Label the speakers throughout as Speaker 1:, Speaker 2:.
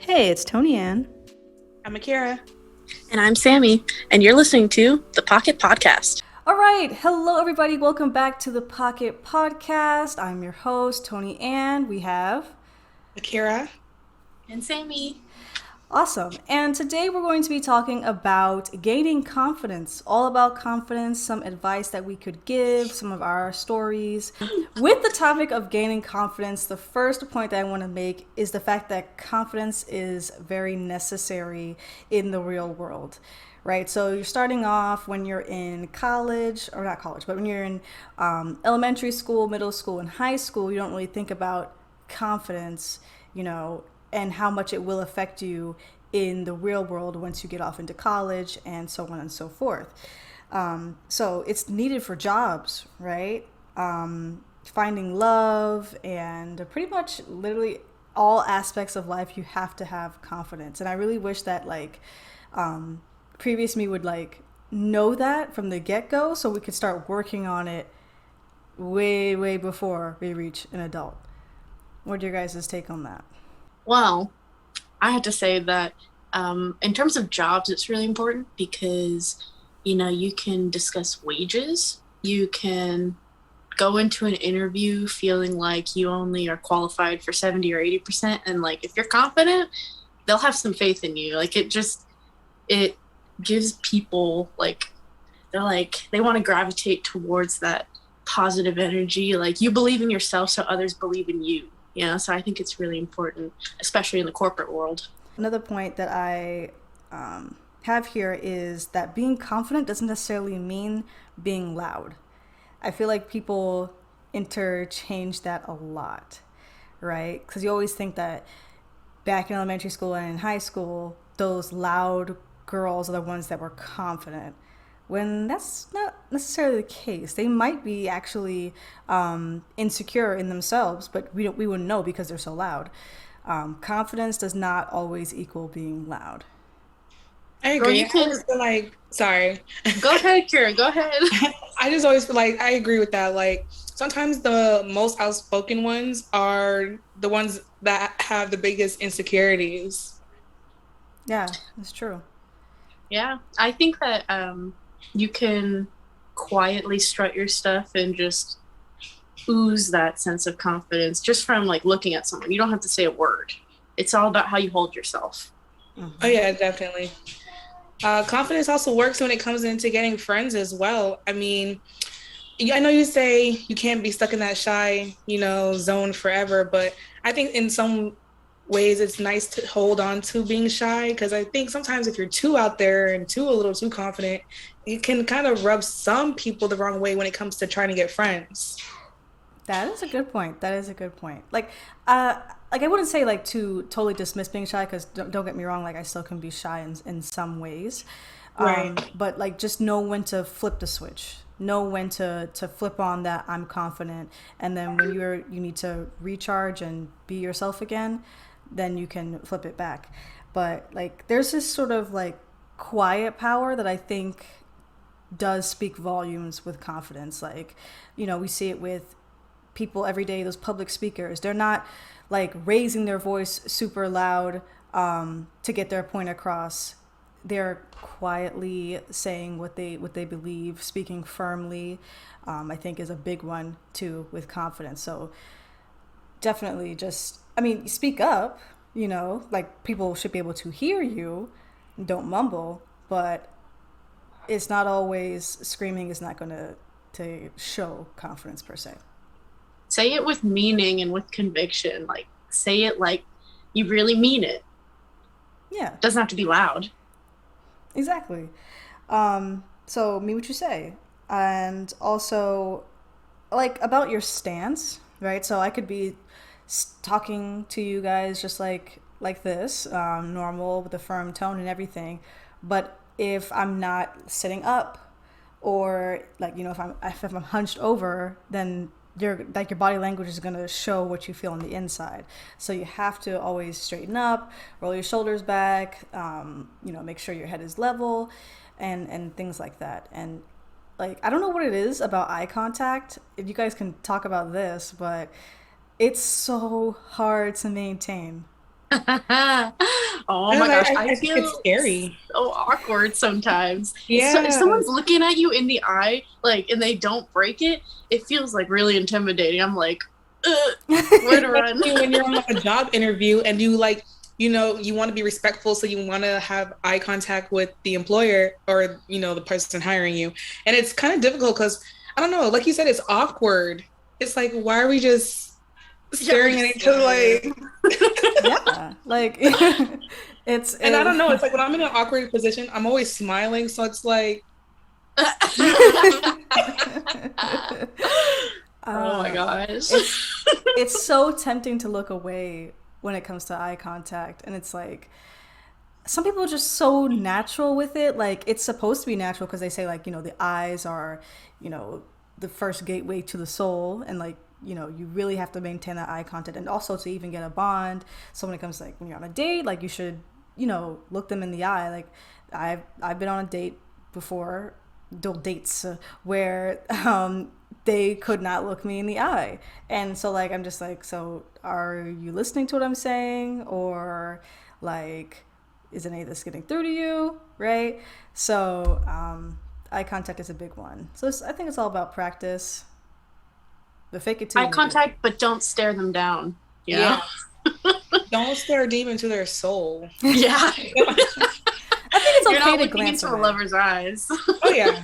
Speaker 1: Hey, it's Tony Ann.
Speaker 2: I'm Akira.
Speaker 3: And I'm Sammy, and you're listening to the Pocket Podcast.
Speaker 1: All right, hello everybody. Welcome back to the Pocket Podcast. I'm your host, Tony Ann. We have
Speaker 2: Akira.
Speaker 3: And Sammy.
Speaker 1: awesome. And today we're going to be talking about gaining confidence, all about confidence, some advice that we could give, some of our stories. With the topic of gaining confidence, the first point that I want to make is the fact that confidence is very necessary in the real world. Right, so you're starting off when you're in college, or not college, but when you're in elementary school, middle school, and high school, you don't really think about confidence, and how much it will affect you in the real world once you get off into college and so on and so forth. So it's needed for jobs, right? Finding love and pretty much literally all aspects of life, you have to have confidence. And I really wish that previous me would know that from the get-go so we could start working on it way before we reach an adult. What's your guys' take on that?
Speaker 3: Well, I have to say that in terms of jobs, it's really important because, you can discuss wages. You can go into an interview feeling like you only are qualified for 70 or 80%. And if you're confident, they'll have some faith in you. It gives people they want to gravitate towards that positive energy. You believe in yourself, so others believe in you. So I think it's really important, especially in the corporate world.
Speaker 1: Another point that I have here is that being confident doesn't necessarily mean being loud. I feel like people interchange that a lot, right? Because you always think that back in elementary school and in high school, those loud girls are the ones that were confident, when that's not necessarily the case. They might be actually insecure in themselves, but we wouldn't know because they're so loud. Confidence does not always equal being loud.
Speaker 2: I agree. I always feel sorry.
Speaker 3: Go ahead, Kira. Go ahead.
Speaker 2: I just always feel I agree with that. Sometimes the most outspoken ones are the ones that have the biggest insecurities.
Speaker 1: Yeah, that's true.
Speaker 3: Yeah, I think that you can quietly strut your stuff and just ooze that sense of confidence just from looking at someone. You don't have to say a word. It's all about how you hold yourself.
Speaker 2: Mm-hmm. Oh yeah, definitely. Confidence also works when it comes into getting friends as well. I mean, I know you say you can't be stuck in that shy, zone forever, but I think in some ways it's nice to hold on to being shy, because I think sometimes if you're too out there and a little too confident, it can kind of rub some people the wrong way when it comes to trying to get friends.
Speaker 1: That is a good point. I wouldn't say to totally dismiss being shy, because don't get me wrong, I still can be shy in some ways.
Speaker 2: Right.
Speaker 1: But just know when to flip the switch. Know when to flip on that I'm confident, and then when you need to recharge and be yourself again, then you can flip it back. But there's this sort of quiet power that I think does speak volumes with confidence. We see it with people every day, those public speakers. They're not raising their voice super loud to get their point across. They're quietly saying what they believe, speaking firmly. I think is a big one too with confidence. So definitely speak up, people should be able to hear you. Don't mumble, but it's not always screaming is not going to show confidence per se.
Speaker 3: Say it with meaning and with conviction. Say it like you really mean it.
Speaker 1: Yeah.
Speaker 3: It doesn't have to be loud.
Speaker 1: Exactly. So mean what you say. And also, about your stance, right? So I could be talking to you guys just like this, normal, with a firm tone and everything. But if I'm not sitting up, or if I'm hunched over, then your body language is going to show what you feel on the inside. So you have to always straighten up, roll your shoulders back, make sure your head is level, and things like that. And I don't know what it is about eye contact, if you guys can talk about this, but it's so hard to maintain.
Speaker 3: Oh
Speaker 2: And
Speaker 3: my gosh,
Speaker 2: I
Speaker 3: I
Speaker 2: think it's
Speaker 3: feel
Speaker 2: scary.
Speaker 3: so awkward sometimes. If
Speaker 2: Yeah.
Speaker 3: someone's looking at you in the eye, like, and they don't break it, it feels like really intimidating. I'm like, where to run?
Speaker 2: Especially when you're on like a job interview and you like, you want to be respectful, so you want to have eye contact with the employer or the person hiring you, and it's kind of difficult because I don't know, like you said, it's awkward. It's like, why are we just
Speaker 3: Yeah, we're
Speaker 2: staring at
Speaker 3: just
Speaker 2: each other
Speaker 3: staring at
Speaker 2: like?
Speaker 1: Yeah, like it's
Speaker 2: And I
Speaker 1: it,
Speaker 2: don't know. It's like when I'm in an awkward position, I'm always smiling, so it's like,
Speaker 3: Oh my
Speaker 1: uh,
Speaker 3: gosh.
Speaker 1: it's so tempting to look away when it comes to eye contact, and it's like some people are just so natural with it. Like it's supposed to be natural because they say like the eyes are you know the first gateway to the soul, and like you really have to maintain that eye contact, and also to even get a bond. So when it comes to, like when you're on a date, like you should look them in the eye. Like I've been on a date before, dates where they could not look me in the eye, and so like I'm just like, so are you listening to what I'm saying, or like is any of this getting through to you, right? So eye contact is a big one. So I think it's all about practice. The fake it till
Speaker 3: Eye
Speaker 1: you make it.
Speaker 3: contact, but don't stare them down.
Speaker 2: yeah,
Speaker 3: Yeah.
Speaker 2: don't stare deep into their soul.
Speaker 3: Yeah.
Speaker 1: I think it's
Speaker 3: You're
Speaker 1: okay
Speaker 3: not
Speaker 1: to
Speaker 3: looking
Speaker 1: glance
Speaker 3: into a
Speaker 1: away.
Speaker 3: lover's eyes.
Speaker 2: Oh yeah.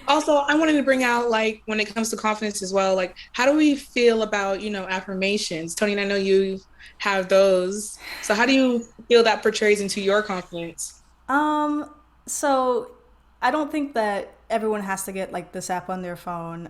Speaker 2: Also, I wanted to bring out, like, when it comes to confidence as well, like, how do we feel about, affirmations? Tony, and I know you have those. So how do you feel that portrays into your confidence?
Speaker 1: Um, so I don't think that everyone has to get like this app on their phone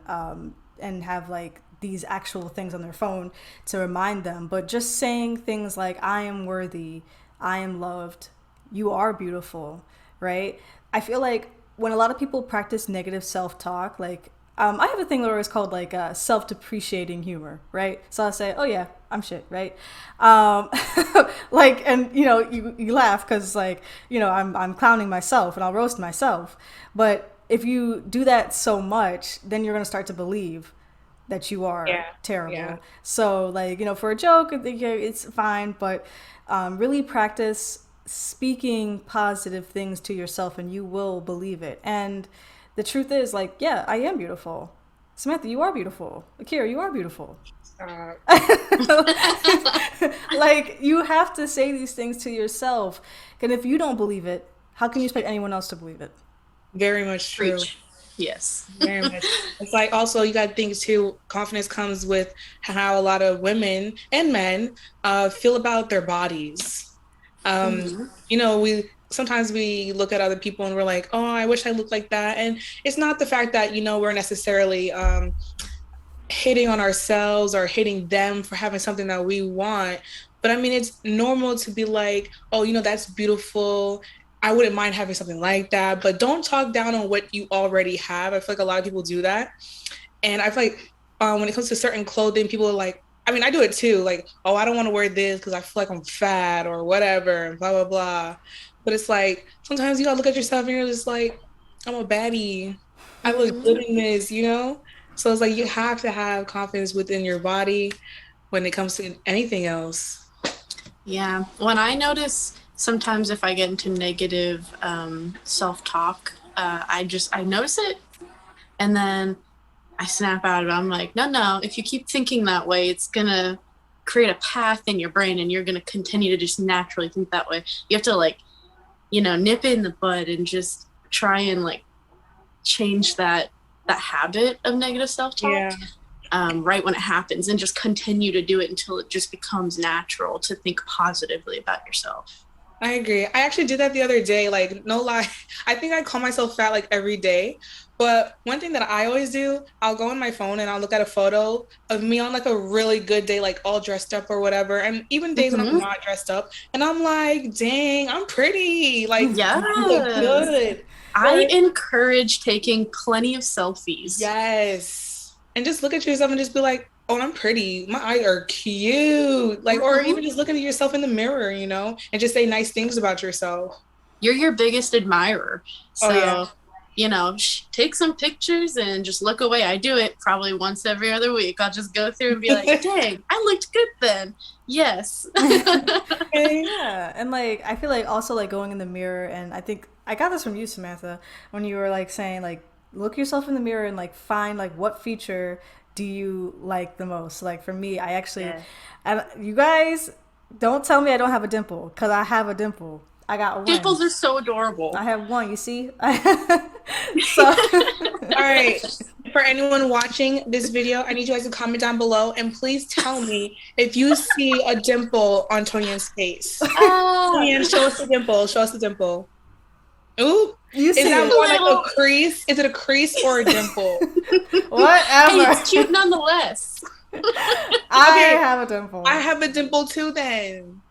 Speaker 1: and have like these actual things on their phone to remind them, but just saying things like I am worthy, I am loved, you are beautiful, right? I feel like when a lot of people practice negative self-talk, like I have a thing where it's called like self-depreciating humor, right? So I say, "Oh yeah, I'm shit," right? Um, like, and you laugh because like I'm clowning myself and I'll roast myself. But if you do that so much, then you're gonna start to believe that you are
Speaker 2: Yeah. Yeah.
Speaker 1: terrible. So like for a joke, it's fine, but really practice speaking positive things to yourself, and you will believe it. And the truth is, like, yeah, I am beautiful. Samantha, you are beautiful. Akira, you are beautiful.
Speaker 2: Uh,
Speaker 1: Like you have to say these things to yourself, and if you don't believe it, how can you expect anyone else to believe it?
Speaker 2: Very much true.
Speaker 3: Preach. Yes.
Speaker 2: Very much. It's like, also, you got to think too, confidence comes with how a lot of women and men feel about their bodies.
Speaker 3: Mm-hmm.
Speaker 2: We sometimes we look at other people and we're like, oh, I wish I looked like that. And it's not the fact that, we're necessarily hitting on ourselves or hitting them for having something that we want. But I mean, it's normal to be like, oh, that's beautiful. I wouldn't mind having something like that. But don't talk down on what you already have. I feel like a lot of people do that. And I feel like when it comes to certain clothing, people are like, I mean, I do it too. Like, oh, I don't want to wear this because I feel like I'm fat or whatever, and blah, blah, blah. But it's like, sometimes you gotta look at yourself and you're just like, I'm a baddie. I look good
Speaker 3: Mm-hmm.
Speaker 2: in this. So it's like you have to have confidence within your body when it comes to anything else.
Speaker 3: Yeah. When I notice sometimes if I get into negative self-talk, I notice it and then I snap out of it. I'm like, no. If you keep thinking that way, it's gonna create a path in your brain, and you're gonna continue to just naturally think that way. You have to like, nip it in the bud and just try and like change that habit of negative self-talk
Speaker 2: Yeah.
Speaker 3: right when it happens, and just continue to do it until it just becomes natural to think positively about yourself.
Speaker 2: I agree. I actually did that the other day. Like, no lie. I think I call myself fat like every day. But one thing that I always do, I'll go on my phone and I'll look at a photo of me on like a really good day, like all dressed up or whatever. And even days when I'm
Speaker 3: Mm-hmm.
Speaker 2: not dressed up, and I'm like, dang, I'm pretty. Like, I look
Speaker 3: Yes.
Speaker 2: good.
Speaker 3: I
Speaker 2: Or,
Speaker 3: encourage taking plenty of selfies.
Speaker 2: yes. And just look at yourself and just be like, oh, I'm pretty. My eyes are cute. Like, or
Speaker 3: Mm-hmm.
Speaker 2: even just looking at yourself in the mirror, and just say nice things about yourself.
Speaker 3: You're your biggest admirer.
Speaker 2: Oh, yeah.
Speaker 3: So take some pictures and just look away. I do it probably once every other week. I'll just go through and be like, dang, I looked good then. Yes.
Speaker 1: Yeah. And like, I feel like also like going in the mirror, and I think I got this from you, Samantha, when you were like saying like, look yourself in the mirror and like find like what feature do you like the most. Like for me, I actually, you guys don't tell me I don't have a dimple, because I have a dimple. I got one.
Speaker 3: Dimples are so adorable.
Speaker 1: I have one, you see? So
Speaker 2: all right. For anyone watching this video, I need you guys to comment down below and please tell me if you see a dimple on Tonian's face. Tonian, show us the dimple. Show us the dimple. Ooh.
Speaker 1: You see
Speaker 2: is that more like a crease? Is it a crease or a dimple?
Speaker 1: Whatever.
Speaker 3: Hey, it's cute nonetheless.
Speaker 1: I have a dimple.
Speaker 2: I have a dimple too then.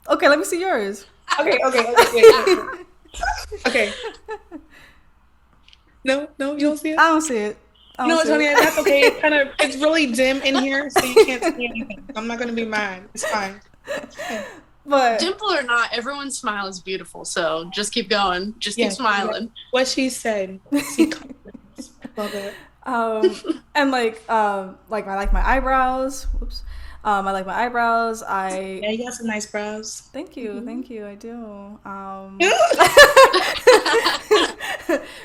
Speaker 1: Okay, let me see yours.
Speaker 2: Okay. Okay. No, you don't see it?
Speaker 1: I don't see it.
Speaker 2: No, Tony, that's okay. It's really dim in here, so you can't see anything. I'm not gonna be mad. It's fine.
Speaker 1: But
Speaker 3: dimple or not, everyone's smile is beautiful. So just keep going. Just keep smiling.
Speaker 2: What she said. See confidence. Love it.
Speaker 1: And like I like my eyebrows. Whoops. I like my eyebrows.
Speaker 2: Yeah, you got some nice brows.
Speaker 1: Thank you. I do.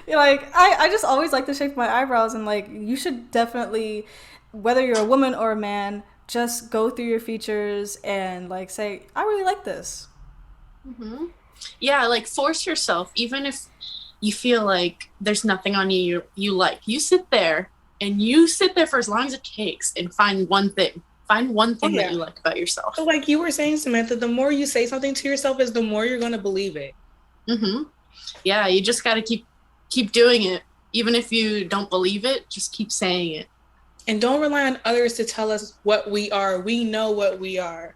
Speaker 1: Like I just always like the shape of my eyebrows, and like you should definitely, whether you're a woman or a man, just go through your features and like say, I really like this.
Speaker 3: Mm-hmm. Yeah, like force yourself, even if you feel like there's nothing on you like. You sit there for as long as it takes and find one thing. Find one thing that you like about yourself.
Speaker 2: So like you were saying, Samantha, the more you say something to yourself is the more you're going to believe it.
Speaker 3: Mm-hmm. Yeah, you just got to keep doing it. Even if you don't believe it, just keep saying it.
Speaker 2: And don't rely on others to tell us what we are. We know what we are.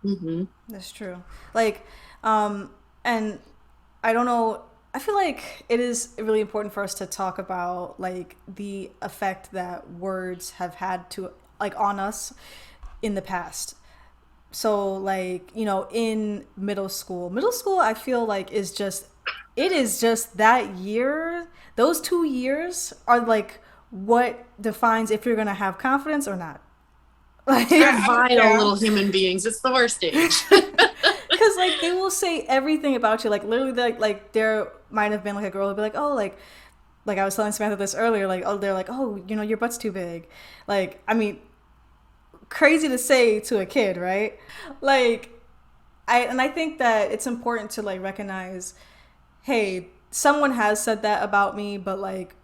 Speaker 3: Mm-hmm.
Speaker 1: That's true. Like, and I don't know, I feel like it is really important for us to talk about like the effect that words have had to like on us in the past. So like, in middle school I feel like it is just that year, those 2 years are like what defines if you're gonna have confidence or not. Like,
Speaker 3: they're vital little human beings. It's the worst age.
Speaker 1: Because like they will say everything about you. Like literally, like there might have been like a girl who'd be like, oh, like I was telling Samantha this earlier. Like, oh, they're like, oh, your butt's too big. Like, I mean, crazy to say to a kid, right? Like, I think that it's important to like recognize, hey, someone has said that about me, but like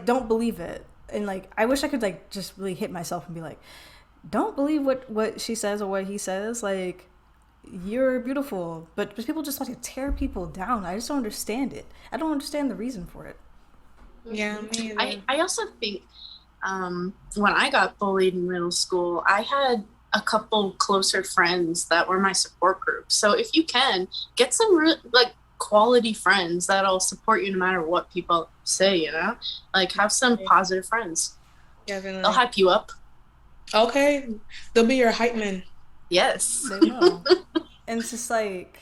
Speaker 1: don't believe it. And like I wish I could like just really hit myself and be like, don't believe what she says or what he says. Like, you're beautiful. But people just like to tear people down. I just don't understand it. I don't understand the reason for it.
Speaker 2: Yeah, me either.
Speaker 3: I also think when I got bullied in middle school, I had a couple closer friends that were my support group. So if you can, get some quality friends that'll support you no matter what people say, like have some positive friends.
Speaker 2: Definitely.
Speaker 3: They'll hype you up.
Speaker 2: Okay, they'll be your hype men.
Speaker 3: Yes,
Speaker 1: they will. And it's just like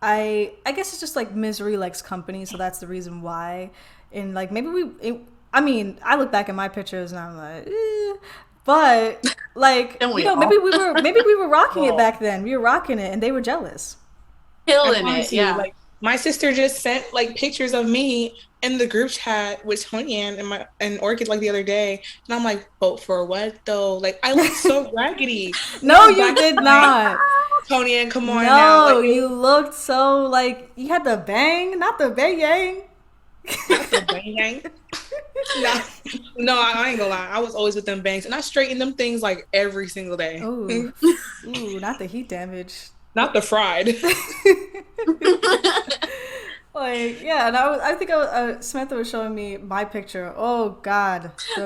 Speaker 1: I guess it's just like misery likes company, so that's the reason why. And like maybe I look back at my pictures and I'm like, but like maybe we were rocking it back then. We were rocking it, and they were jealous.
Speaker 3: Killing it, yeah.
Speaker 2: Like, my sister just sent like pictures of me in the group chat with Tony and Orchid like the other day, and I'm like, vote for what though? Like I look so raggedy.
Speaker 1: No, you did not.
Speaker 2: Tony and come on
Speaker 1: no,
Speaker 2: now. Like,
Speaker 1: you looked so like you had the bang, not the bang yang.
Speaker 2: Not the bang yang. No, I ain't gonna lie. I was always with them bangs, and I straightened them things like every single day.
Speaker 1: Ooh, not the heat damage.
Speaker 2: Not the fried.
Speaker 1: Like, yeah, and I think Samantha was showing me my picture. Oh God, the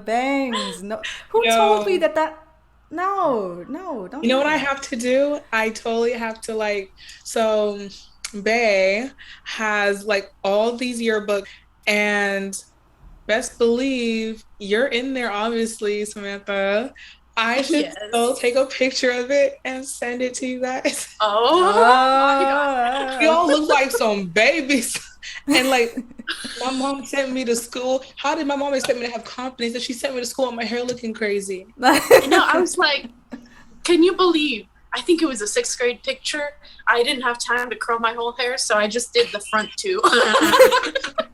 Speaker 1: bangs. No, who told me that? No, don't.
Speaker 2: You know what I have to do? I totally have to so Bae has like all these yearbooks, and best believe you're in there, obviously, Samantha. I should still take a picture of it and send it to you guys.
Speaker 3: Oh my God.
Speaker 2: We all look like some babies. And like, my mom sent me to school. How did my mom expect me to have confidence that she sent me to school with my hair looking crazy?
Speaker 3: I was like, can you believe? I think it was a 6th grade picture. I didn't have time to curl my whole hair, so I just did the front 2. The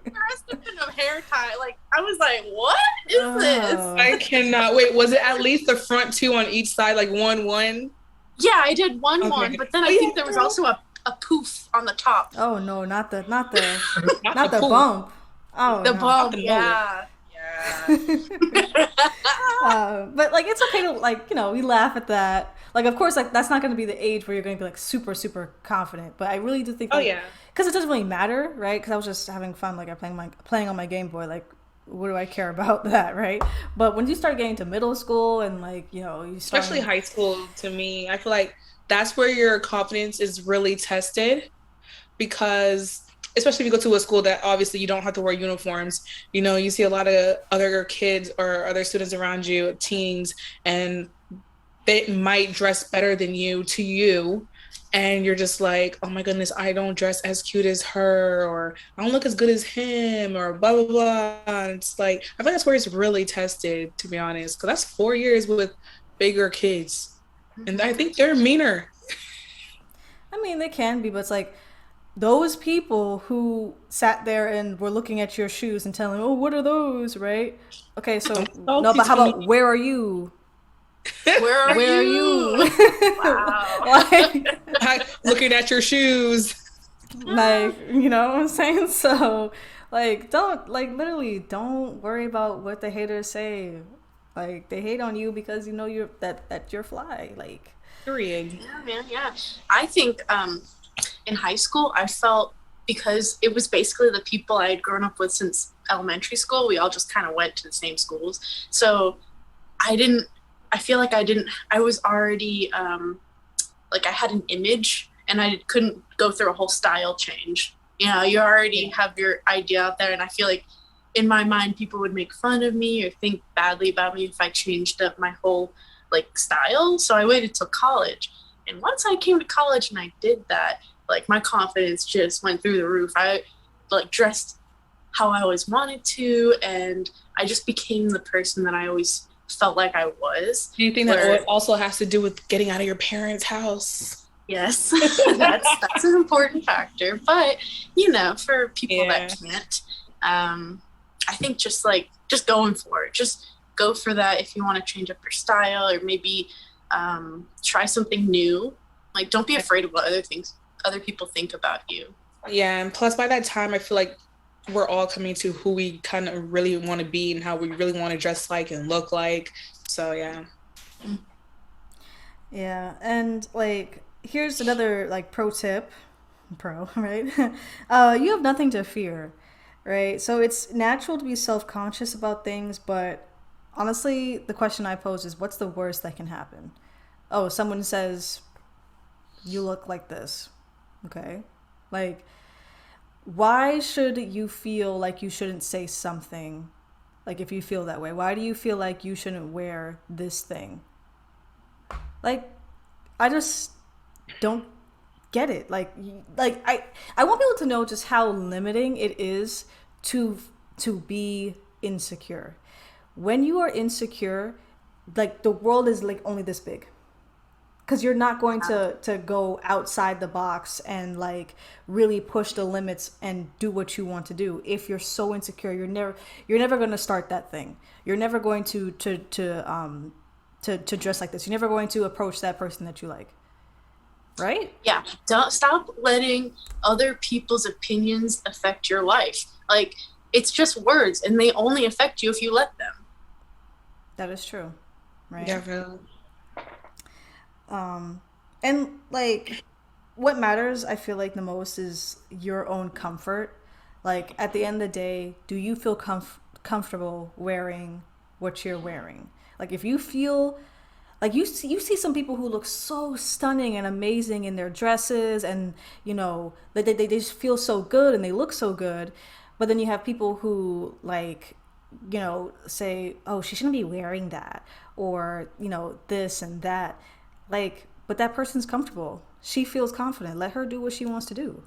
Speaker 3: rest of it hair tie. Like, I was like, what is this?
Speaker 2: I cannot. Wait, was it at least the front 2 on each side, like 1-1?
Speaker 3: Yeah, I did one,
Speaker 2: Okay.
Speaker 3: but then I think there was also a poof on the top.
Speaker 1: Oh no, not the
Speaker 2: Not
Speaker 1: the
Speaker 2: pool.
Speaker 1: bump. Oh,
Speaker 3: The
Speaker 1: no.
Speaker 3: bump,
Speaker 2: the
Speaker 3: yeah.
Speaker 1: But like it's okay to like we laugh at that. Like of course like that's not going to be the age where you're going to be like super super confident. But I really do think like, because it doesn't really matter, right? Because I was just having fun like playing on my Game Boy. Like what do I care about that, right? But when you start getting to middle school and like you start,
Speaker 2: especially high school, to me, I feel like that's where your confidence is really tested, because especially if you go to a school that obviously you don't have to wear uniforms, you see a lot of other kids or other students around you, teens, and they might dress better than you to you. And you're just like, oh my goodness, I don't dress as cute as her, or I don't look as good as him, or blah, blah, blah. And it's like, I think that's where it's really tested, to be honest, because that's 4 years with bigger kids. And I think they're meaner.
Speaker 1: I mean, they can be, but it's like those people who sat there and were looking at your shoes and telling, oh, what are those, right? Okay, so, no, but how about, where are you?
Speaker 3: Where are you? Wow.
Speaker 2: Like, looking at your shoes.
Speaker 1: Like, you know what I'm saying? So, like, literally, don't worry about what the haters say. Like, they hate on you because you're that you're fly. Like,
Speaker 2: period.
Speaker 3: Yeah, man, yeah. I think in high school, I felt, because it was basically the people I had grown up with since elementary school, we all just kind of went to the same schools. So I was already, like I had an image and I couldn't go through a whole style change. You already have your idea out there, and I feel like in my mind, people would make fun of me or think badly about me if I changed up my whole like style. So I waited till college. And once I came to college and I did that, like my confidence just went through the roof. I like dressed how I always wanted to, and I just became the person that I always felt like I was.
Speaker 2: Do you think that also has to do with getting out of your parents' house?
Speaker 3: Yes, that's an important factor. But for people that can't, I think just going for it. Just go for that if you want to change up your style, or maybe try something new. Like, don't be afraid of what other people think about you.
Speaker 2: Yeah, and plus by that time, I feel like we're all coming to who we kind of really want to be and how we really want to dress like and look like. So yeah.
Speaker 1: Yeah, and like here's another like right? You have nothing to fear, right? So it's natural to be self-conscious about things, but honestly, the question I pose is, what's the worst that can happen? Oh, someone says, you look like this. Okay. Like, why should you feel like you shouldn't say something? Like, if you feel that way, why do you feel like you shouldn't wear this thing? Like, I just don't get it. Like I want people to know just how limiting it is to be insecure. When you are insecure, like the world is like only this big, because you're not going to go outside the box and like really push the limits and do what you want to do. If you're so insecure, you're never going to start that thing. You're never going to dress like this. You're never going to approach that person that you like. Right?
Speaker 3: Yeah. Don't stop letting other people's opinions affect your life. Like, it's just words, and they only affect you if you let them.
Speaker 1: That is true. Right?
Speaker 2: Definitely.
Speaker 1: And like what matters, I feel like the most, is your own comfort. Like at the end of the day, do you feel comfortable wearing what you're wearing? Like if you feel like you see some people who look so stunning and amazing in their dresses, and they just feel so good and they look so good, but then you have people who like say, oh, she shouldn't be wearing that, or this and that. Like, but that person's comfortable. She feels confident. Let her do what she wants to do.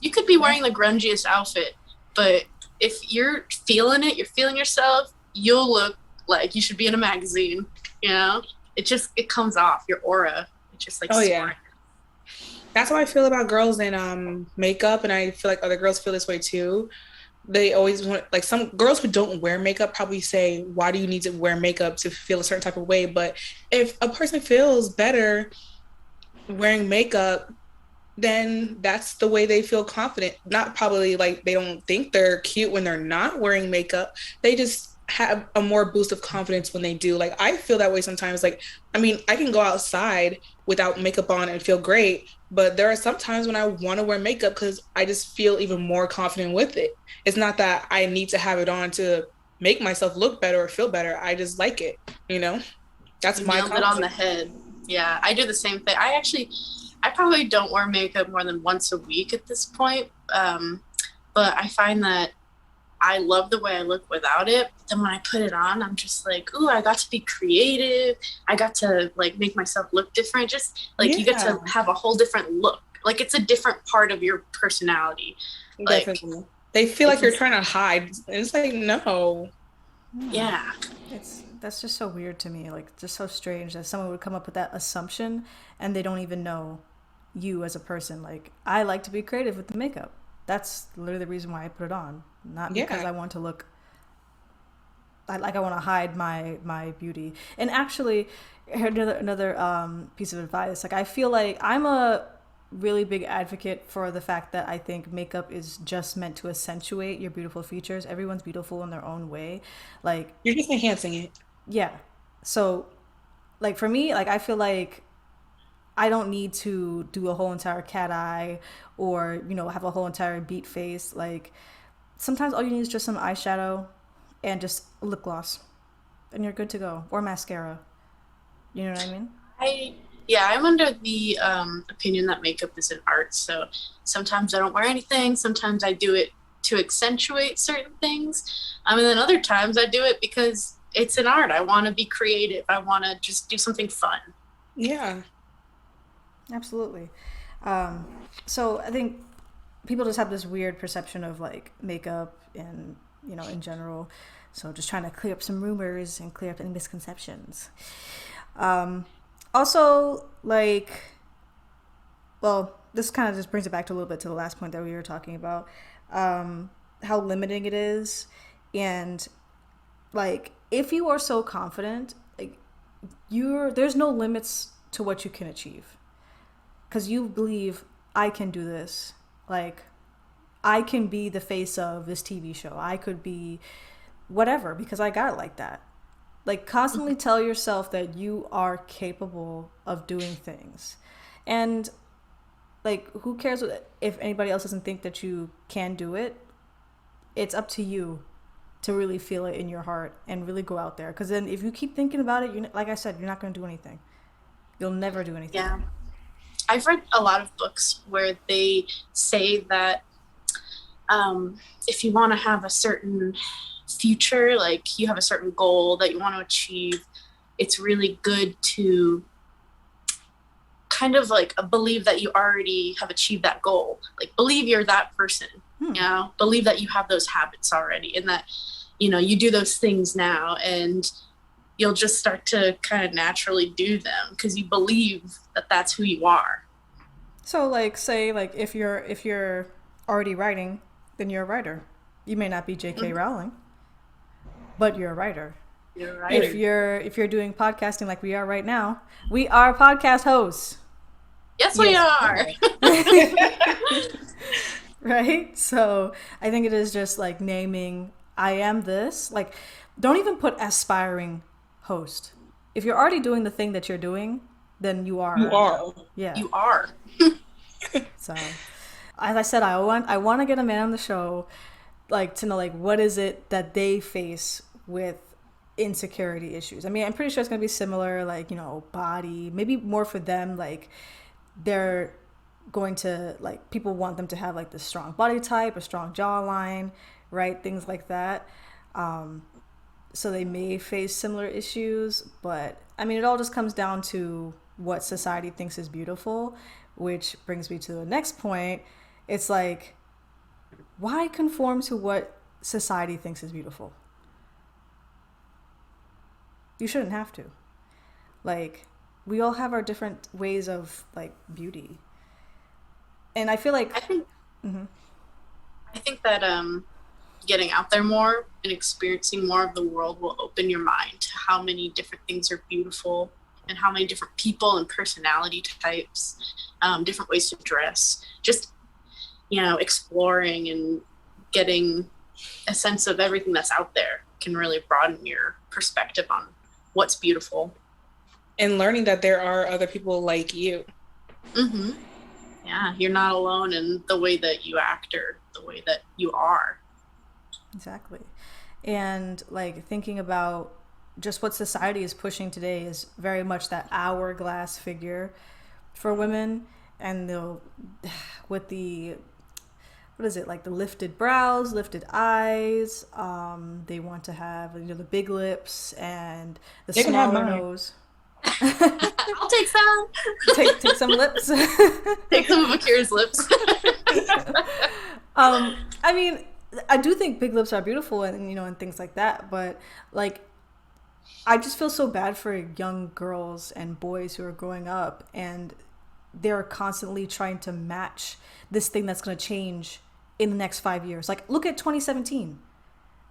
Speaker 3: You could be wearing the grungiest outfit, but if you're feeling it, you're feeling yourself, you'll look like you should be in a magazine, you know? It comes off your aura. It's just like
Speaker 2: Oh,
Speaker 3: smart.
Speaker 2: yeah. That's how I feel about girls in makeup, and I feel like other girls feel this way too. They always want, like, some girls who don't wear makeup probably say, why do you need to wear makeup to feel a certain type of way? But if a person feels better wearing makeup, then that's the way they feel confident. Not probably like they don't think they're cute when they're not wearing makeup. They just have a more boost of confidence when they do. Like, I feel that way sometimes. Like, I mean, I can go outside without makeup on and feel great, but there are some times when I want to wear makeup because I just feel even more confident with it. It's not that I need to have it on to make myself look better or feel better. I just like it, you know? That's
Speaker 3: You
Speaker 2: my
Speaker 3: nailed it on the head. Yeah, I do the same thing. I probably don't wear makeup more than once a week at this point. But I find that I love the way I look without it. But then when I put it on, I'm just like, ooh, I got to be creative. I got to like make myself look different. Just like you get to have a whole different look. Like it's a different part of your personality.
Speaker 2: Definitely. Like, they feel like you're trying to hide. It's like, no.
Speaker 3: Yeah.
Speaker 1: That's just so weird to me. Like, just so strange that someone would come up with that assumption and they don't even know you as a person. Like, I like to be creative with the makeup. That's literally the reason why I put it on. Not because I want to look I want to hide my beauty. And actually, another piece of advice. Like, I feel like I'm a really big advocate for the fact that I think makeup is just meant to accentuate your beautiful features. Everyone's beautiful in their own way. Like,
Speaker 2: you're just enhancing it.
Speaker 1: Yeah. So, like, for me, like, I feel like I don't need to do a whole entire cat eye or, have a whole entire beat face. Like, sometimes all you need is just some eyeshadow and just lip gloss and you're good to go, or mascara. You know what I mean?
Speaker 3: I'm under the opinion that makeup is an art. So sometimes I don't wear anything. Sometimes I do it to accentuate certain things. And then other times I do it because it's an art. I want to be creative. I want to just do something fun.
Speaker 2: Yeah.
Speaker 1: Absolutely. So I think people just have this weird perception of like makeup and, in general. So just trying to clear up some rumors and clear up any misconceptions. Also, like, well, this kind of just brings it back to a little bit to the last point that we were talking about, how limiting it is. And like, if you are so confident, like there's no limits to what you can achieve. Because you believe, I can do this. Like, I can be the face of this TV show. I could be whatever because I got it like that. Like, constantly tell yourself that you are capable of doing things. And, like, who cares if anybody else doesn't think that you can do it? It's up to you to really feel it in your heart and really go out there. Because then if you keep thinking about it, like I said, you're not going to do anything. You'll never do anything.
Speaker 3: Yeah. I've read a lot of books where they say that if you want to have a certain future, like you have a certain goal that you want to achieve, it's really good to kind of like believe that you already have achieved that goal. Like, believe you're that person, believe that you have those habits already and that, you do those things now and you'll just start to kind of naturally do them because you believe that that's who you are.
Speaker 1: So, like, say, like, if you're already writing, then you're a writer. You may not be J.K. Rowling, but you're a writer.
Speaker 3: You're a writer.
Speaker 1: If you're doing podcasting like we are right now, we are podcast hosts.
Speaker 3: Yes, we are.
Speaker 1: Right? So I think it is just like naming, I am this. Like, don't even put aspiring host. If you're already doing the thing that you're doing, then you are.
Speaker 2: You are.
Speaker 1: Yeah.
Speaker 3: You are.
Speaker 1: So, as I said, I want to get a man on the show, like, to know, like, what is it that they face with insecurity issues. I mean, I'm pretty sure it's going to be similar, like, body, maybe more for them, like, they're going to, like, people want them to have, like, this strong body type, a strong jawline, right? Things like that. So they may face similar issues, but, I mean, it all just comes down to what society thinks is beautiful, which brings me to the next point, It's like, why conform to what society thinks is beautiful? You shouldn't have to. Like, we all have our different ways of like beauty. And I feel like
Speaker 3: I think
Speaker 1: mm-hmm.
Speaker 3: I think that getting out there more and experiencing more of the world will open your mind to how many different things are beautiful and how many different people and personality types, different ways to dress. Just, exploring and getting a sense of everything that's out there can really broaden your perspective on what's beautiful.
Speaker 2: And learning that there are other people like you.
Speaker 3: Mm-hmm. Yeah, you're not alone in the way that you act or the way that you are.
Speaker 1: Exactly. And like thinking about just what society is pushing today is very much that hourglass figure for women, and with the what is it, like the lifted brows, lifted eyes, they want to have the big lips and the smaller nose.
Speaker 3: I'll take some.
Speaker 1: Take some lips.
Speaker 3: Take some of Akira's lips.
Speaker 1: I mean, I do think big lips are beautiful and and things like that, but like I just feel so bad for young girls and boys who are growing up and they're constantly trying to match this thing that's going to change in the next 5 years. Like, look at 2017.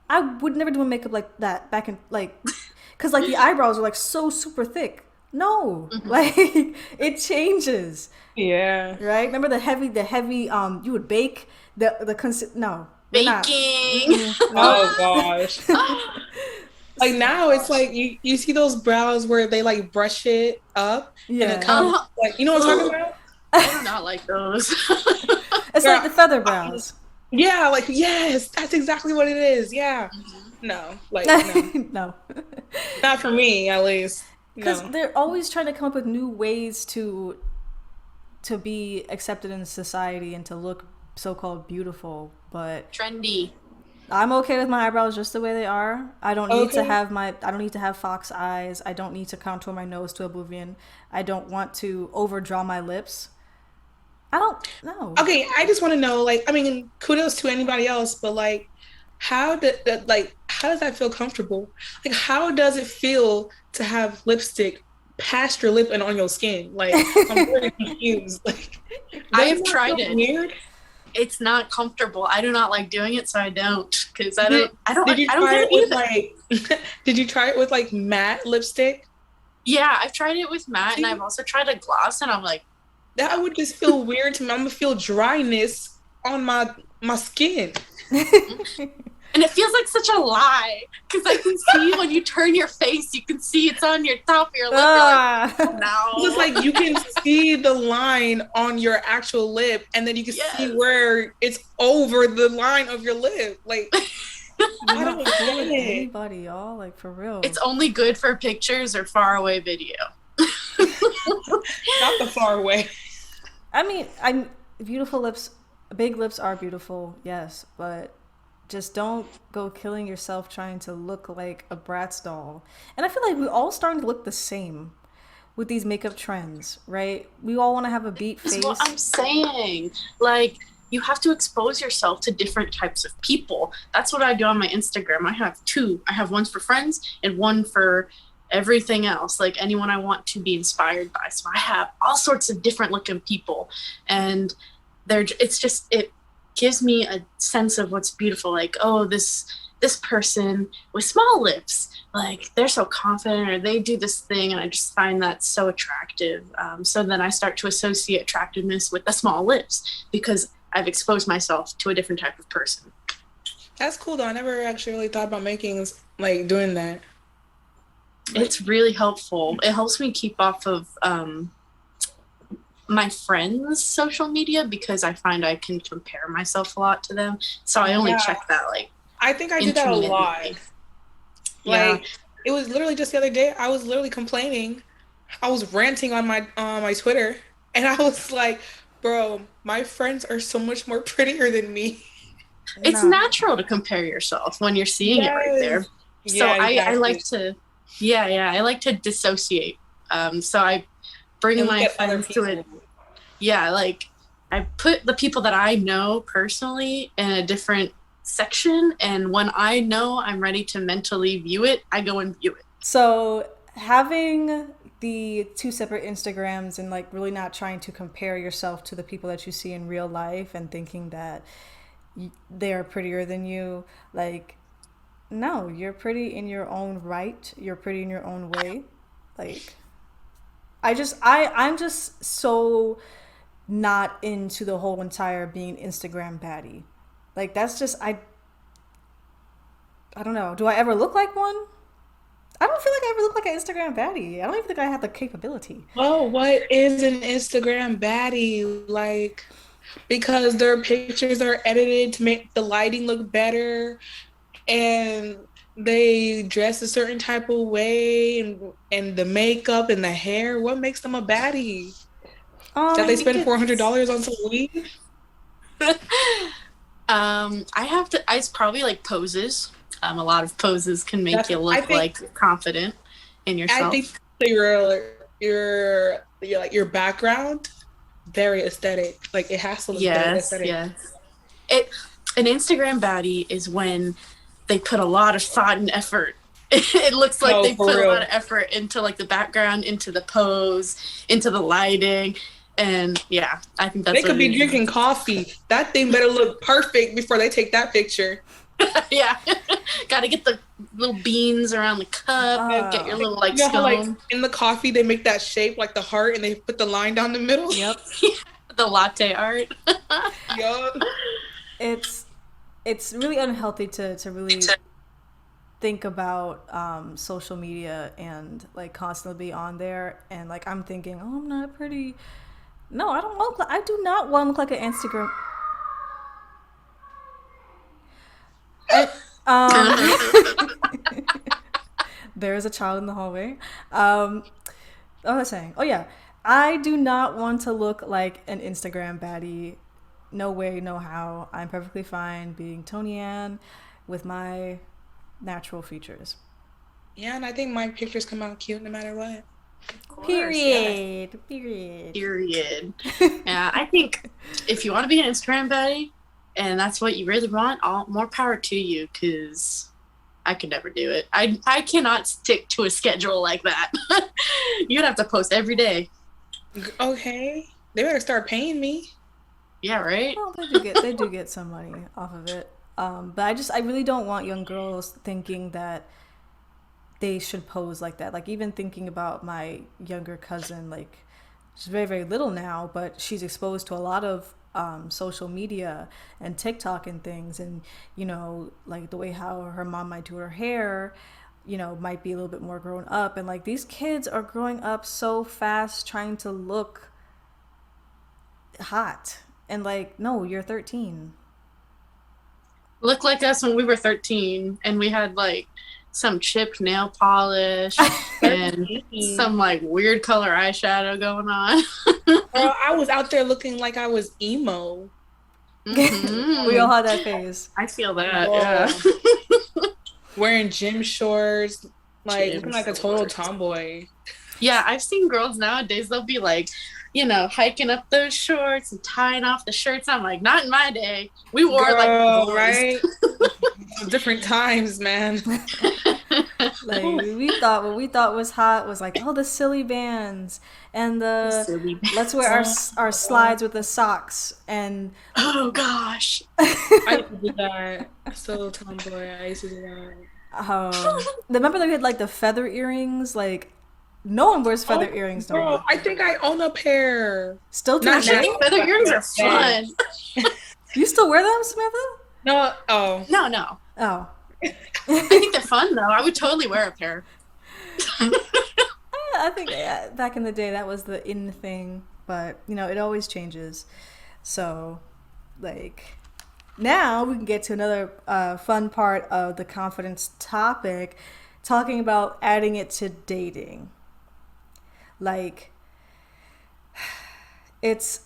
Speaker 1: I would never do a makeup like that back in because like the eyebrows are like so super thick. No, like it changes.
Speaker 2: Yeah.
Speaker 1: Right. Remember the heavy. You would bake no.
Speaker 3: Baking.
Speaker 2: Oh gosh. Like now it's like you see those brows where they like brush it up and it comes like, you know what I'm talking about?
Speaker 3: I do not like those.
Speaker 1: It's like the feather brows.
Speaker 2: Yeah, like yes, that's exactly what it is. Yeah. No, like no.
Speaker 1: No.
Speaker 2: Not for me, at least.
Speaker 1: Because they're always trying to come up with new ways to be accepted in society and to look so-called beautiful, but
Speaker 3: trendy.
Speaker 1: I'm okay with my eyebrows just the way they are. I don't need to have fox eyes. I don't need to contour my nose to oblivion. I don't want to overdraw my lips. I don't know.
Speaker 2: Okay, I just want to know, like, I mean, kudos to anybody else, but like, how does that feel comfortable? Like, how does it feel to have lipstick past your lip and on your skin? Like, I'm really confused. Like,
Speaker 3: I have tried it.
Speaker 2: Weird.
Speaker 3: It's not comfortable. I do not like doing it, so I don't. Because I don't
Speaker 2: Did you try it with like matte lipstick?
Speaker 3: Yeah, I've tried it with matte, and I've also tried a gloss, and I'm like,
Speaker 2: that would just feel weird to me. I'm gonna feel dryness on my skin.
Speaker 3: And it feels like such a lie because I can see when you turn your face, you can see it's on your top of your lip. Like, no.
Speaker 2: It's like you can see the line on your actual lip, and then you can see where it's over the line of your lip. Like, I don't get it.
Speaker 1: Anybody, y'all, like for real.
Speaker 3: It's only good for pictures or far away video.
Speaker 2: Not the far away.
Speaker 1: I mean, beautiful lips, big lips are beautiful, yes, but just don't go killing yourself trying to look like a Bratz doll. And I feel like we're all starting to look the same with these makeup trends, right? We all want to have a beat face.
Speaker 3: That's what I'm saying. Like, you have to expose yourself to different types of people. That's what I do on my Instagram. I have two. I have one for friends and one for everything else, like anyone I want to be inspired by. So I have all sorts of different looking people, and it gives me a sense of what's beautiful. Like, oh, this person with small lips, like they're so confident, or they do this thing, and I just find that so attractive. So then I start to associate attractiveness with the small lips because I've exposed myself to a different type of person.
Speaker 2: That's cool though. I never actually really thought about doing that.
Speaker 3: It's really helpful. It helps me keep off of my friends' social media because I find I can compare myself a lot to them. So I only check that
Speaker 2: I think I did that a lot. Like, it was literally just the other day, I was literally complaining. I was ranting on my Twitter, and I was like, bro, my friends are so much more prettier than me.
Speaker 3: It's natural to compare yourself when you're seeing it right there. So exactly. I like to I like to dissociate. So I bring my friends to it. Yeah, like I put the people that I know personally in a different section, and when I know I'm ready to mentally view it, I go and view it.
Speaker 1: So having the two separate Instagrams and like really not trying to compare yourself to the people that you see in real life and thinking that they are prettier than you, like, no, you're pretty in your own right. You're pretty in your own way. Like, I'm just so not into the whole entire being Instagram baddie. Like, that's just, I don't know. Do I ever look like one? I don't feel like I ever look like an Instagram baddie. I don't even think I have the capability.
Speaker 2: Oh, what is an Instagram baddie? Like, because their pictures are edited to make the lighting look better, and they dress a certain type of way, and the makeup and the hair. What makes them a baddie? That
Speaker 3: I
Speaker 2: they
Speaker 3: think
Speaker 2: spend $400 on some weed?
Speaker 3: I have to. It's probably like poses. A lot of poses can make you look like confident in yourself.
Speaker 2: I think your background very aesthetic. Like, it has to look very aesthetic.
Speaker 3: Yes. An Instagram baddie is when they put a lot of thought and effort. It looks like they put a lot of effort into like the background, into the pose, into the lighting. And yeah, I think that's
Speaker 2: they could be drinking coffee. That thing better look perfect before they take that picture.
Speaker 3: Yeah. Gotta get the little beans around the cup, get your little like scone.
Speaker 2: Like in the coffee they make that shape like the heart and they put the line down the middle.
Speaker 1: Yep.
Speaker 3: The latte art.
Speaker 2: Yup.
Speaker 1: It's really unhealthy to really think about social media and like constantly be on there and like I'm thinking, oh, I'm not pretty. No, I do not want to look like an Instagram. There is a child in the hallway. What was I saying? Oh yeah, I do not want to look like an Instagram baddie. No way, no how. I'm perfectly fine being Tony Ann with my natural features.
Speaker 2: Yeah, and I think my pictures come out cute no matter what.
Speaker 3: Course,
Speaker 1: Period.
Speaker 3: Yeah.
Speaker 1: Period.
Speaker 3: Yeah, I think if you want to be an Instagram baddie and that's what you really want, more power to you, because I could never do it. I cannot stick to a schedule like that. You'd have to post every day.
Speaker 2: Okay, they better start paying me.
Speaker 3: Yeah, right.
Speaker 1: Well, they do get some money off of it. But I really don't want young girls thinking that they should pose like that. Like, even thinking about my younger cousin, like, she's very, very little now, but she's exposed to a lot of social media and TikTok and things. And, you know, like the way how her mom might do her hair, you know, might be a little bit more grown up. And like, these kids are growing up so fast trying to look hot. And like, no, you're 13.
Speaker 3: Look like us when we were 13 and we had like some chipped nail polish and some like weird color eyeshadow going on.
Speaker 2: Girl, I was out there looking like I was emo.
Speaker 3: Mm-hmm.
Speaker 1: We all had that phase.
Speaker 3: I feel that. Yeah.
Speaker 2: Wearing gym shorts, like looking like a total tomboy.
Speaker 3: Yeah, I've seen girls nowadays, they'll be like, you know, hiking up those shorts and tying off the shirts. I'm like, not in my day. We wore it like boys.
Speaker 2: Right? Different times, man.
Speaker 1: Like, what we thought was hot was like, oh, the silly bands and let's wear our slides with the socks and
Speaker 3: oh gosh.
Speaker 2: I used to do that. So tomboy, I used to do that.
Speaker 1: Remember they had like the feather earrings? Like, no one wears feather earrings no more.
Speaker 2: I think I own a pair.
Speaker 1: Still do.
Speaker 3: I think feather earrings are fun.
Speaker 1: You still wear them, Samantha?
Speaker 2: No. Oh.
Speaker 3: No.
Speaker 1: Oh.
Speaker 3: I think they're fun though. I would totally wear a pair.
Speaker 1: I think back in the day that was the in thing, but you know, it always changes. So, like, now we can get to another fun part of the confidence topic, talking about adding it to dating. Like, it's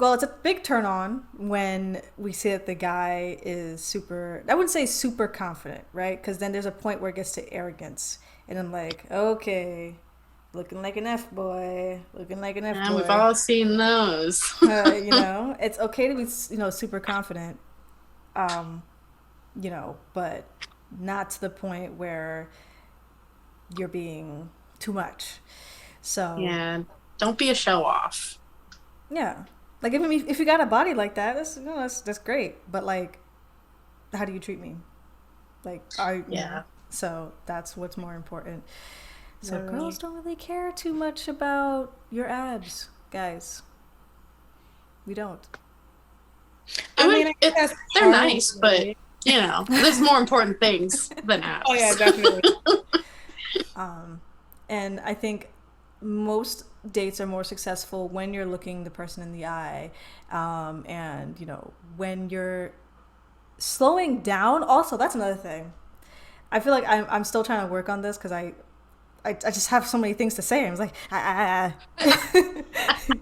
Speaker 1: a big turn on when we see that the guy is super, I wouldn't say super confident, right? Because then there's a point where it gets to arrogance. And I'm like, okay, looking like an F boy, looking like an F
Speaker 3: Yeah,
Speaker 1: boy.
Speaker 3: we've all seen those.
Speaker 1: You know, it's okay to be, you know, super confident, you know, but not to the point where you're being too much. So
Speaker 3: Yeah, don't be a show off.
Speaker 1: yeah, like if you got a body like that, that's, you know, that's great. But like, how do you treat me? Like, you know,
Speaker 3: Yeah.
Speaker 1: so that's what's more important. So
Speaker 2: Really.
Speaker 1: girls don't really care too much about your abs, guys. We don't.
Speaker 2: I mean, I guess that's
Speaker 3: they're
Speaker 2: part
Speaker 3: nice,
Speaker 2: of
Speaker 3: but
Speaker 2: it.
Speaker 3: you know, there's more important things than abs.
Speaker 2: Oh yeah, definitely.
Speaker 1: And I think most dates are more successful when you're looking the person in the eye, and you know, when you're slowing down. Also, that's another thing. I feel like I'm still trying to work on this because I just have so many things to say. I was like,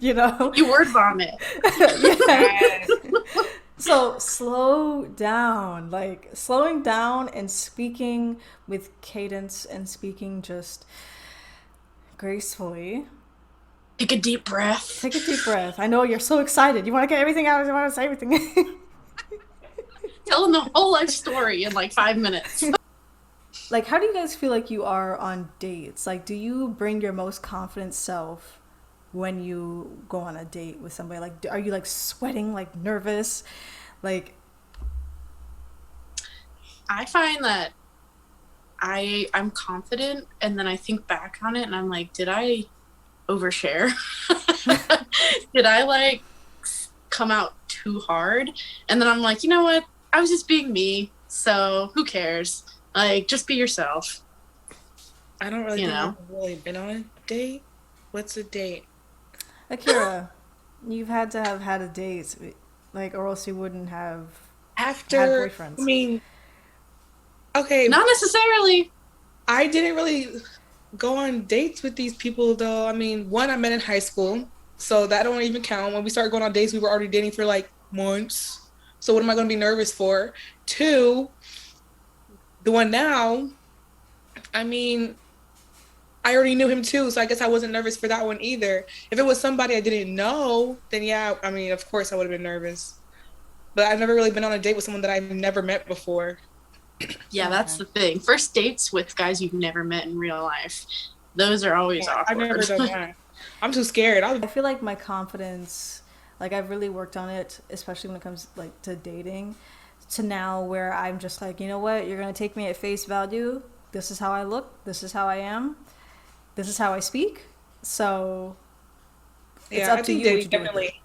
Speaker 1: you know,
Speaker 3: You word vomit.
Speaker 1: yeah. So slow down, like slowing down and speaking with cadence and speaking just gracefully.
Speaker 3: Take a deep breath.
Speaker 1: Take a deep breath. I know you're so excited. You want to get everything out. You want to say everything.
Speaker 3: Tell them the whole life story in like 5 minutes.
Speaker 1: Like, how do you guys feel like you are on dates? Like, do you bring your most confident self when you go on a date with somebody? Like, are you like sweating, like nervous? Like,
Speaker 3: I find that I'm confident, and then I think back on it and I'm like, did I overshare? Did I like come out too hard? And then I'm like, you know what? I was just being me, so who cares? Like, just be yourself.
Speaker 2: I don't really
Speaker 3: You
Speaker 2: think
Speaker 3: know?
Speaker 2: I've really been on a date. What's a date?
Speaker 1: Akira, you've had to have had a date, like, or else you wouldn't have had
Speaker 2: After,
Speaker 1: boyfriends.
Speaker 2: I mean, okay,
Speaker 3: Not necessarily.
Speaker 2: I didn't really go on dates with these people though. I mean, one I met in high school, so that don't even count. When we started going on dates, we were already dating for like months. So what am I going to be nervous for? Two, the one now, I mean, I already knew him too, so I guess I wasn't nervous for that one either. If it was somebody I didn't know, then yeah, I mean, of course I would have been nervous. But I've never really been on a date with someone that I've never met before.
Speaker 3: Yeah, that's
Speaker 1: Okay.
Speaker 3: the thing. First dates with guys you've never met in real life, those are always
Speaker 2: Yeah, I've
Speaker 3: awkward.
Speaker 2: never done that. I'm too scared.
Speaker 1: I feel like my confidence, like I've really worked on it, especially when it comes like to dating, to now where I'm just like, you know what, you're gonna take me at face value. This is how I look. This is how I am. This is how I speak. So it's
Speaker 2: Yeah,
Speaker 1: up
Speaker 2: I
Speaker 1: to
Speaker 2: think
Speaker 1: you what
Speaker 2: dating
Speaker 1: you do with it.
Speaker 2: definitely.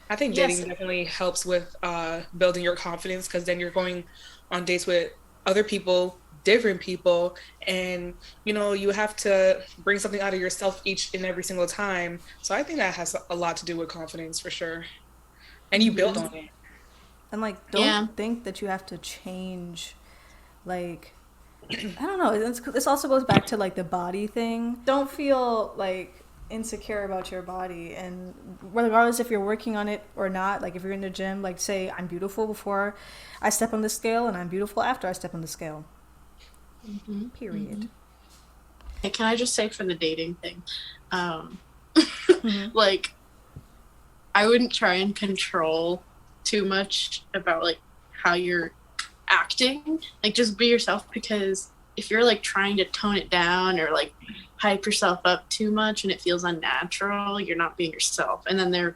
Speaker 2: I think
Speaker 3: Yes.
Speaker 2: dating definitely helps with building your confidence because then you're going on dates with other people, different people, and you know you have to bring something out of yourself each and every single time. So I think that has a lot to do with confidence for sure, and you build on it.
Speaker 1: And like,
Speaker 3: Yeah.
Speaker 1: don't think that you have to change. Like, I don't know. This also goes back to like the body thing. Don't feel like insecure about your body, and regardless if you're working on it or not. Like if you're in the gym, like say I'm beautiful before I step on the scale, and I'm beautiful after I step on the scale. Period.
Speaker 3: And can I just say for the dating thing, like, I wouldn't try and control too much about like how you're acting. Like, just be yourself, because if you're like trying to tone it down or like hype yourself up too much and it feels unnatural, you're not being yourself, and then they're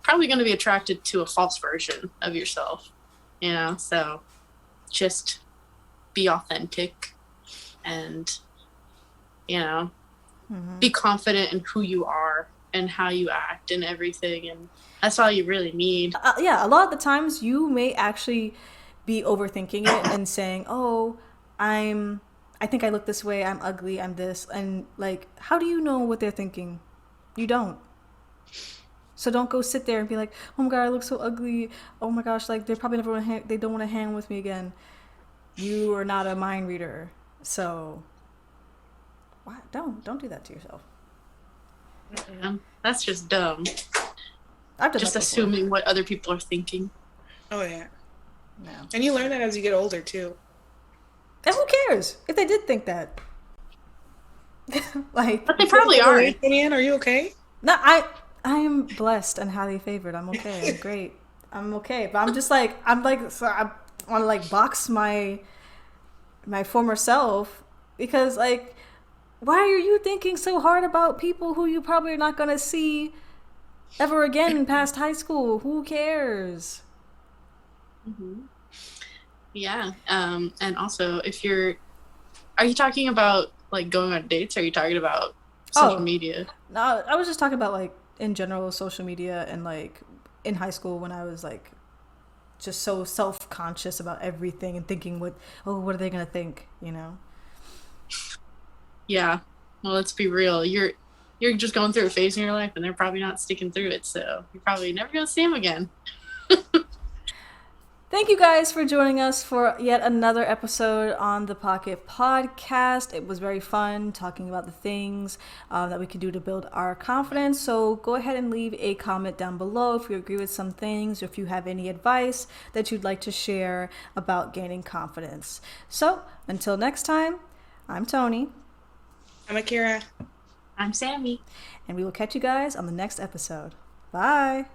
Speaker 3: probably going to be attracted to a false version of yourself, you know. So just be authentic and, you know, be confident in who you are and how you act and everything, and that's all you really need.
Speaker 1: Yeah, a lot of the times you may actually be overthinking it and saying, "Oh, I think I look this way. I'm ugly. I'm this." And like, how do you know what they're thinking? You don't. So don't go sit there and be like, "Oh my god, I look so ugly. Oh my gosh, like they're probably never they don't want to hang with me again." You are not a mind reader, so why don't do that to yourself.
Speaker 3: Yeah, that's just dumb.
Speaker 1: I've done
Speaker 3: Just
Speaker 1: that before.
Speaker 3: assuming what other people are thinking.
Speaker 2: Oh yeah,
Speaker 1: No.
Speaker 2: and you learn that as you get older too.
Speaker 1: And who cares if they did think that? Like,
Speaker 3: But they probably aren't.
Speaker 2: Are you okay?
Speaker 1: no, I am blessed and highly favored. I'm okay. I'm great. I'm okay. But I'm just like, so I want to like box my former self because like, why are you thinking so hard about people who you probably are not gonna see ever again past high school? Who cares?
Speaker 3: Yeah. And also, are you talking about like going on dates? Or are you talking about social media?
Speaker 1: No, I was just talking about like in general social media and like in high school when I was like just so self-conscious about everything and thinking what are they gonna think, you know?
Speaker 3: Yeah. Well, let's be real. You're just going through a phase in your life, and they're probably not sticking through it. So you're probably never gonna see them again.
Speaker 1: Thank you guys for joining us for yet another episode on the Pocket Podcast. It was very fun talking about the things that we can do to build our confidence. So go ahead and leave a comment down below if you agree with some things or if you have any advice that you'd like to share about gaining confidence. So until next time, I'm Tony.
Speaker 2: I'm Akira.
Speaker 3: I'm Sammy.
Speaker 1: And we will catch you guys on the next episode. Bye.